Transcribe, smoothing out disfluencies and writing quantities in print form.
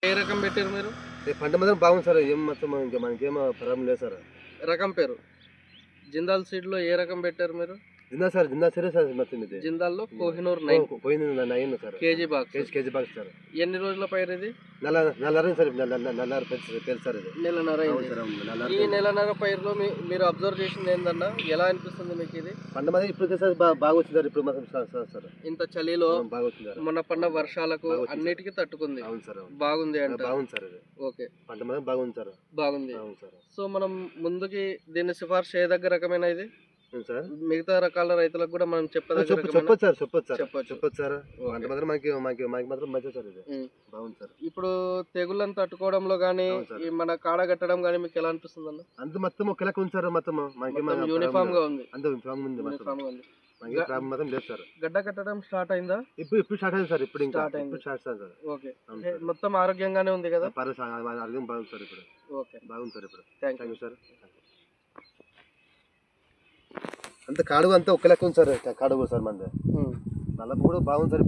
ఏ రకం పెట్టారు మీరు? పంట మాత్రం బాగుంది సార్. ఏం మొత్తం ఇంకా మనకేం ప్రాబ్లం లేదు సార్. రకం పేరు జిందాల్ సీడ్లో ఏ రకం పెట్టారు మీరు? జిందా సరే సార్ మొత్తం ఇది. జిందాల్లో కోహినూర్ 9 పోయింది 9 sir. KG box. KG box sir. ఎన్ని రోజుల పైరు ఇది? నల్లర సార్. నల్లర పెద్ద సార్ ఇది. నెలన్నర అవును అయింది. సార్, అవును, నల్లర ఈ నెలన్నర పైరులో మీరు అబ్జర్వ్ చేసింది ఏందన్నా, ఎలా అనిపిస్తుంది మీకు ఇది? పంట మాత్రం ఇప్పుడు సార్ బాగా వచ్చింది సార్. ఇప్పుడు మాత్రం సార్ ఇంత చలిలో బాగా వచ్చింది సార్. మొన్న పడిన వర్షాలకు అన్నిటికీ తట్టుకుంది. అవును సార్, అవును. బాగుంది అంట. బాగుంది సార్ ఇది. ఓకే, పంట మాత్రం బాగుంది సార్. బాగుంది. అవును సార్. సో మనం ముందుకి దీన్ని సిఫార్సు చేయదగ్గ రకమైన ఇది సార్ మిగతా రకాల రైతులకు కూడా మనం చెప్పదగ్గ చెప్పొచ్చు సార్. చెప్పొచ్చు సార్. పంట మాత్రం మనకి మాత్రం మంచిది సార్ ఇది. బాగుంది సార్. ఇప్పుడు తెగుళ్ళని తట్టుకోవడంలో గానీ ఈ మన కాడ కట్టడం గానీ మీకు ఎలా అనిపిస్తుంది అన్న? అంత మొత్తం ఒకేలాగా ఉంది సార్. మొత్తం మనకి యూనిఫామ్ గా ఉంది. అంత యూనిఫామ్ ఉంది. యూనిఫామ్ గా ఉంది. మనకి ప్రాబ్లం మాత్రం లేదు సార్. గడ్డ కట్టడం స్టార్ట్ అయిందా? ఇప్పుడు స్టార్ట్ అయింది సార్. ఇప్పుడు ఇంకా స్టార్ట్ అయింది. Start sir. ఓకే, మొత్తం ఆరోగ్యంగానే ఉంది కదా? ఆరోగ్యం బాగుంది సార్. ఇప్పుడు ఓకే, బాగుంది సార్. ఇప్పుడు థ్యాంక్ థ్యాంక్ యూ సార్. అంత కాడుగు అంతా ఒకేలాగా ఉంది సార్. కాడుగు సార్ మనది. నల్లపు కూడా బాగుంది సార్.